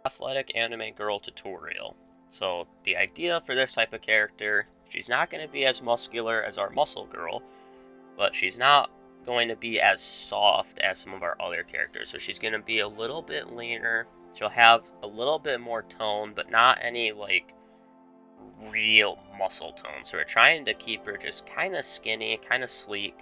athletic anime girl tutorial. So the idea for this type of character, she's not going to be as muscular as our muscle girl, but she's not going to be as soft as some of our other characters. So she's going to be a little bit leaner. She'll have a little bit more tone, but not any like real muscle tone. So we're trying to keep her just kind of skinny, kind of sleek.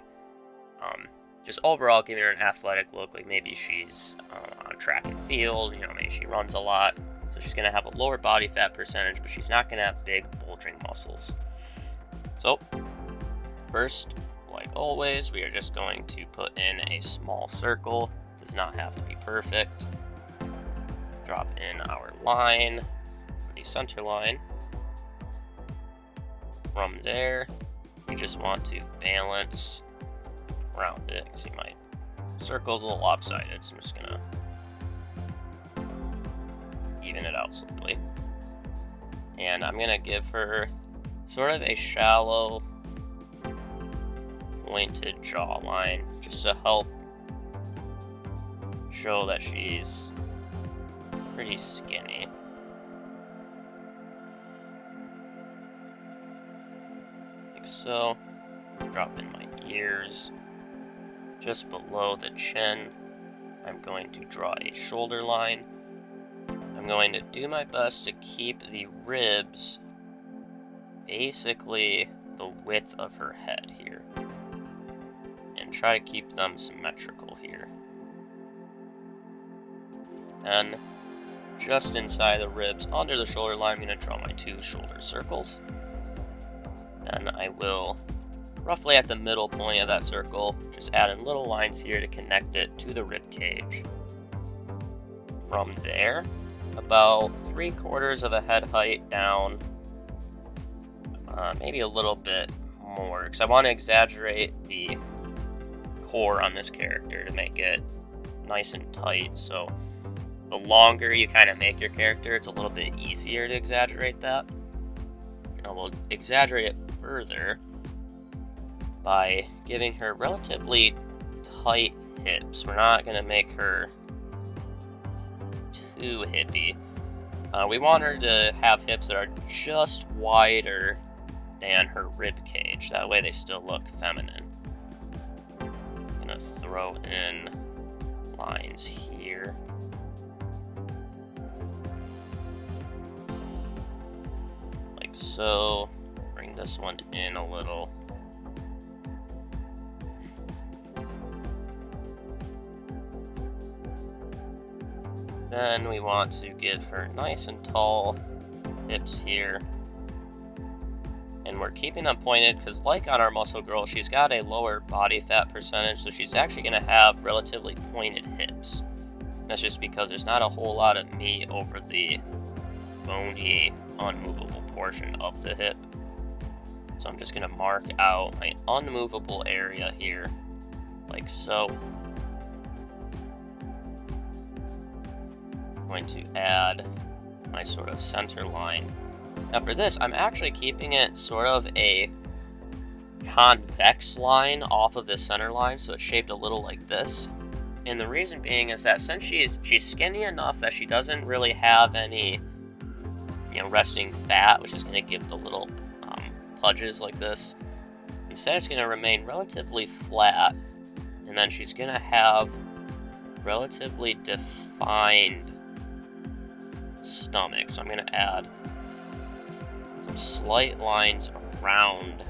Just overall giving her an athletic look, like maybe she's on track and field, maybe she runs a lot. So she's going to have a lower body fat percentage, but she's not going to have big bulging muscles. So first, like always, we are just going to put in a small circle. Does not have to be perfect. Drop in our line, the center line. From there, we just want to balance around it. See, my circle's a little lopsided, so I'm just gonna even it out slightly. And I'm gonna give her sort of a shallow pointed jawline just to help show that she's pretty skinny. Like so. Drop in my ears. Just below the chin, I'm going to draw a shoulder line. I'm going to do my best to keep the ribs basically the width of her head here, and try to keep them symmetrical here. And just inside the ribs, under the shoulder line, I'm going to draw my 2 shoulder circles. Then I will, roughly at the middle point of that circle, just add in little lines here to connect it to the rib cage. From there, about 3/4 of a head height down, maybe a little bit more, because I want to exaggerate the core on this character to make it nice and tight. So the longer you kind of make your character, it's a little bit easier to exaggerate that. Now we'll exaggerate it further by giving her relatively tight hips. We're not going to make her too hippie. We want her to have hips that are just wider than her rib cage. That way they still look feminine. I'm going to throw in lines here. Like so. Bring this one in a little. Then we want to give her nice and tall hips here. And we're keeping them pointed because, like on our muscle girl, she's got a lower body fat percentage, so she's actually going to have relatively pointed hips. That's just because there's not a whole lot of meat over the bony, unmovable portion of the hip. So I'm just going to mark out my unmovable area here, like so. Going to add my sort of center line. Now for this, I'm actually keeping it sort of a convex line off of the center line, so it's shaped a little like this. And the reason being is that since she's skinny enough that she doesn't really have any resting fat, which is going to give the little pudges like this, instead it's going to remain relatively flat, and then she's going to have relatively defined stomach. So I'm going to add some slight lines around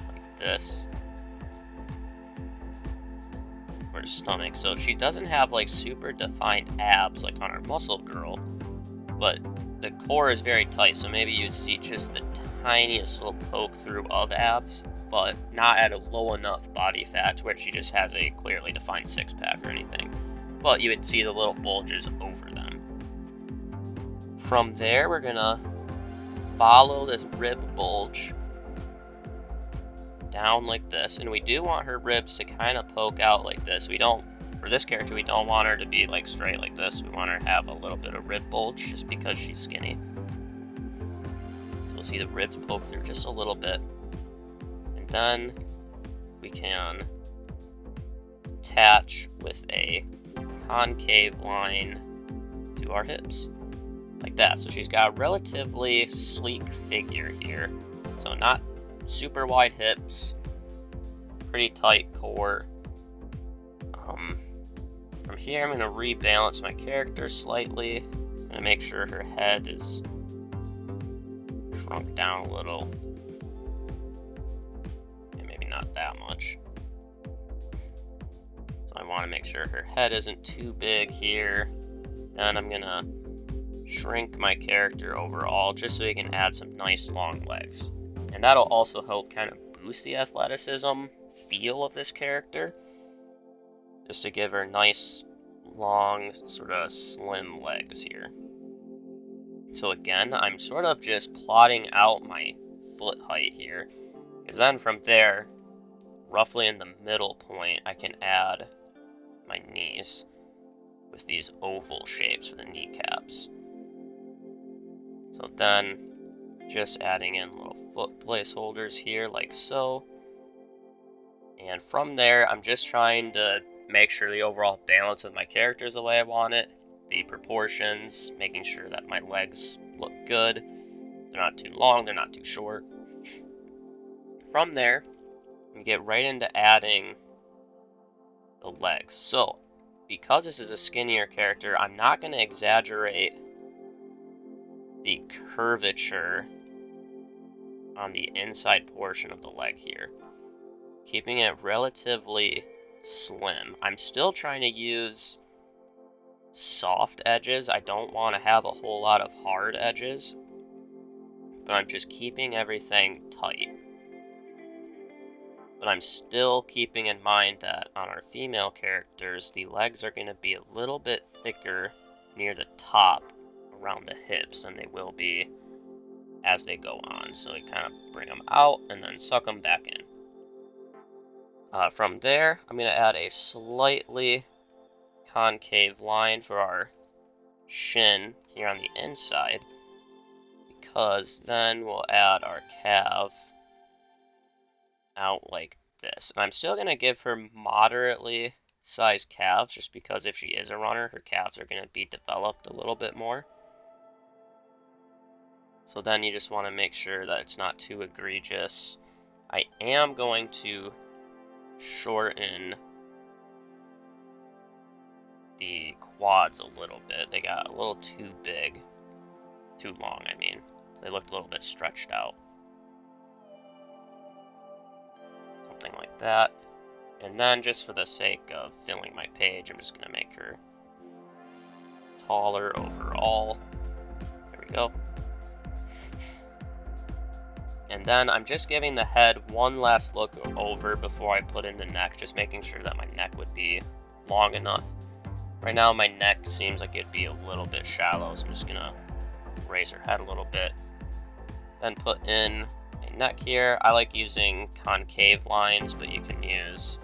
like this for the stomach. So she doesn't have like super defined abs like on our muscle girl, but the core is very tight, so maybe you'd see just the tiniest little poke through of abs, but not at a low enough body fat to where she just has a clearly defined six-pack or anything. But you would see the little bulges over them. From there, we're gonna follow this rib bulge down like this, and we do want her ribs to kind of poke out like this. We don't, for this character, we don't want her to be like straight like this. We want her to have a little bit of rib bulge just because she's skinny. You'll see the ribs poke through just a little bit, and then we can attach with a concave line to to our hips, like that. So she's got a relatively sleek figure here. So not super wide hips, pretty tight core. From here, I'm going to rebalance my character slightly. I'm going to make sure her head is shrunk down a little. And maybe not that much. So I want to make sure her head isn't too big here. Then I'm going to shrink my character overall just so we can add some nice long legs. And that'll also help kind of boost the athleticism feel of this character, just to give her nice, long, sort of slim legs here. So again, I'm sort of just plotting out my foot height here, because then from there, roughly in the middle point, I can add my knees with these oval shapes for the kneecaps. So then, just adding in little foot placeholders here, like so. And from there, I'm just trying to make sure the overall balance of my character is the way I want it. The proportions, making sure that my legs look good. They're not too long, they're not too short. From there, we get right into adding the legs. So, because this is a skinnier character, I'm not going to exaggerate the curvature on the inside portion of the leg here, keeping it relatively slim. I'm still trying to use soft edges. I don't want to have a whole lot of hard edges, but I'm just keeping everything tight. But I'm still keeping in mind that on our female characters, the legs are going to be a little bit thicker near the top around the hips than they will be as they go on. So we kind of bring them out and then suck them back in. From there, I'm going to add a slightly concave line for our shin here on the inside, because then we'll add our calf out like this. And I'm still going to give her moderately sized calves, just because if she is a runner, her calves are going to be developed a little bit more. So then you just want to make sure that it's not too egregious. I am going to shorten the quads a little bit. They got a little too big. Too long, I mean. They looked a little bit stretched out. Something like that. And then, just for the sake of filling my page, I'm just going to make her taller overall. There we go. And then I'm just giving the head one last look over before I put in the neck, just making sure that my neck would be long enough. Right now my neck seems like it'd be a little bit shallow, so I'm just gonna raise her head a little bit. Then put in a neck here. I like using concave lines, but you can use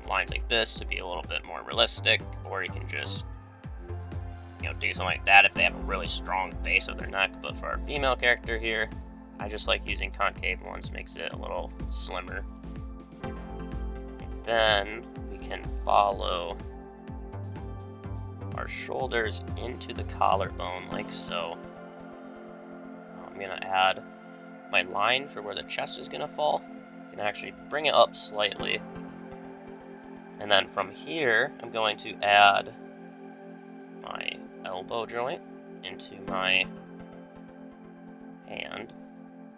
lines like this to be a little bit more realistic, or you can just do something like that if they have a really strong base of their neck. But for our female character here, I just like using concave ones, makes it a little slimmer. And then we can follow our shoulders into the collarbone like so. I'm going to add my line for where the chest is going to fall. I can actually bring it up slightly. And then from here, I'm going to add my elbow joint into my hand.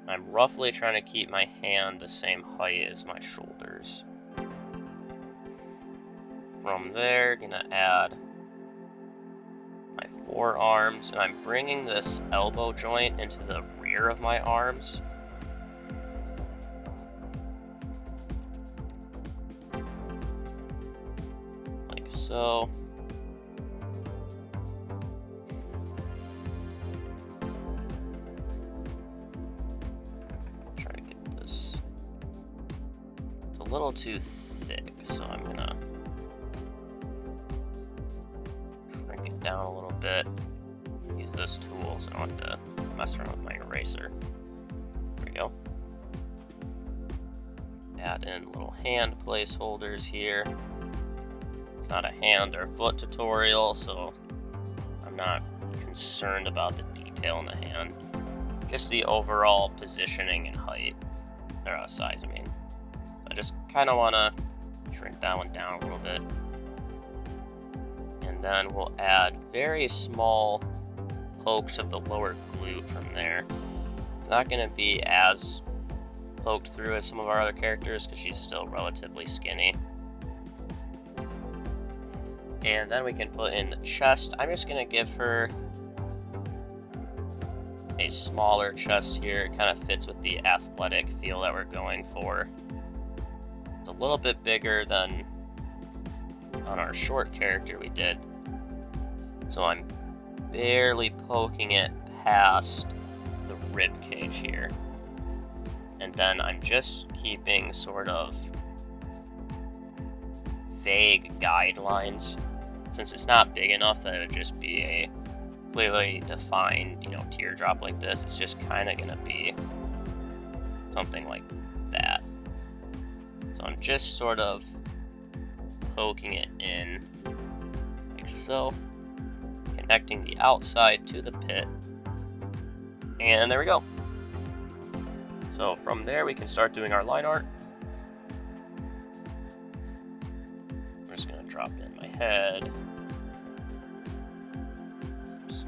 I'm roughly trying to keep my hand the same height as my shoulders. From there, gonna add my forearms, and I'm bringing this elbow joint into the rear of my arms. Like so. A little too thick, so I'm gonna shrink it down a little bit. Use this tool so I don't have to mess around with my eraser. There we go. Add in little hand placeholders here. It's not a hand or foot tutorial, so I'm not concerned about the detail in the hand. Just the overall positioning and height, or size, I mean. So I just kind of want to shrink that one down a little bit. And then we'll add very small pokes of the lower glute from there. It's not going to be as poked through as some of our other characters because she's still relatively skinny. And then we can put in the chest. I'm just going to give her a smaller chest here. It kind of fits with the athletic feel that we're going for. It's a little bit bigger than on our short character we did. So I'm barely poking it past the rib cage here. And then I'm just keeping sort of vague guidelines, since it's not big enough that it would just be a clearly defined, teardrop like this. It's just kind of gonna be something like that. So I'm just sort of poking it in like so, connecting the outside to the pit, and there we go. So from there we can start doing our line art. I'm just gonna drop in my head. Just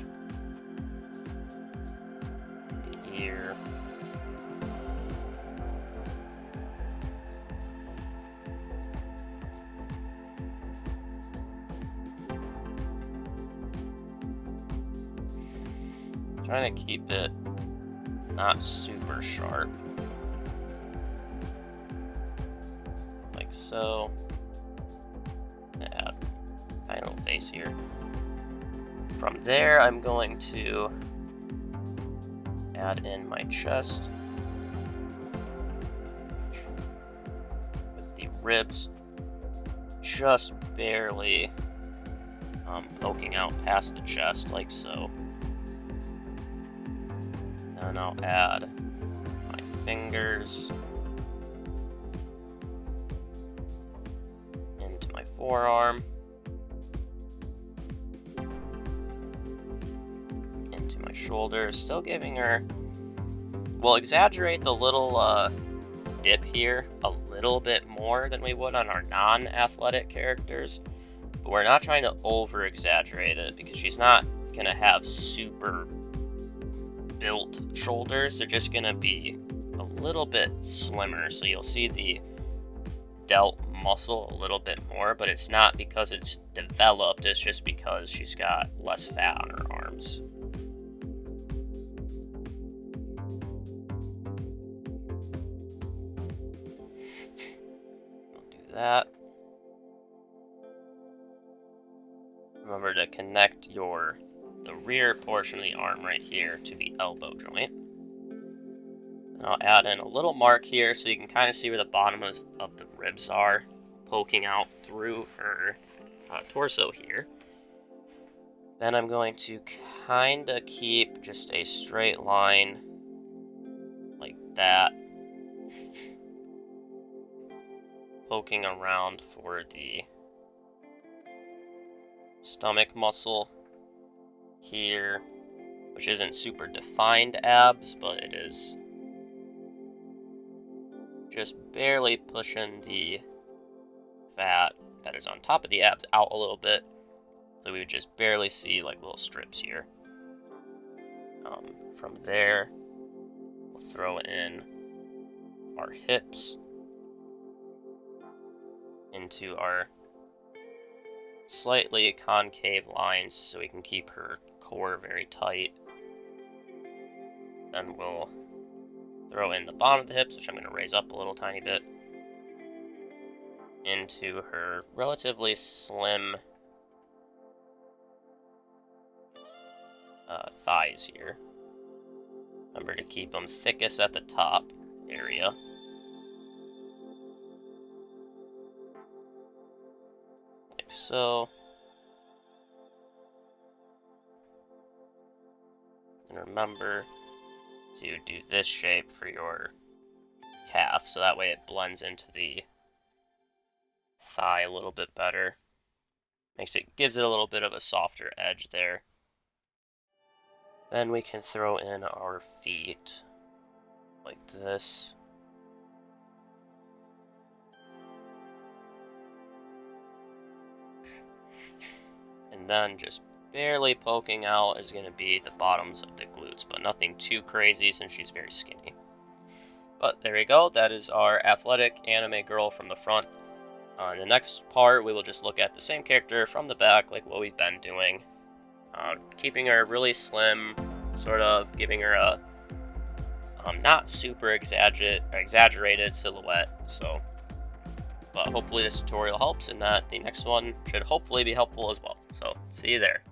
ear. Trying to keep it not super sharp, like so. Add a tiny little face here. From there, I'm going to add in my chest with the ribs just barely poking out past the chest, like so. Then I'll add my fingers into my forearm, into my shoulders, still giving her, we'll exaggerate the little dip here a little bit more than we would on our non-athletic characters, but we're not trying to over-exaggerate it because she's not going to have super built shoulders. They're just gonna be a little bit slimmer, so you'll see the delt muscle a little bit more, but it's not because it's developed, it's just because she's got less fat on her arms. We'll do that. Remember to connect the rear portion of the arm right here to the elbow joint. And I'll add in a little mark here so you can kind of see where the bottom of the ribs are poking out through her torso here. Then I'm going to kind of keep just a straight line like that, poking around for the stomach muscle here, which isn't super defined abs, but it is just barely pushing the fat that is on top of the abs out a little bit, so we would just barely see like little strips here. From there, we'll throw in our hips into our slightly concave lines so we can keep her core very tight. Then we'll throw in the bottom of the hips, which I'm going to raise up a little tiny bit, into her relatively slim thighs here. Remember to keep them thickest at the top area. Like so. And remember to do this shape for your calf, so that way it blends into the thigh a little bit better. Gives it a little bit of a softer edge there. Then we can throw in our feet like this. And then just barely poking out is going to be the bottoms of the glutes, but nothing too crazy since she's very skinny. But there we go, that is our athletic anime girl from the front. In the next part, we will just look at the same character from the back, like what we've been doing. Keeping her really slim, sort of giving her a not super exaggerated silhouette. So, but hopefully this tutorial helps, and that the next one should hopefully be helpful as well. So, see you there.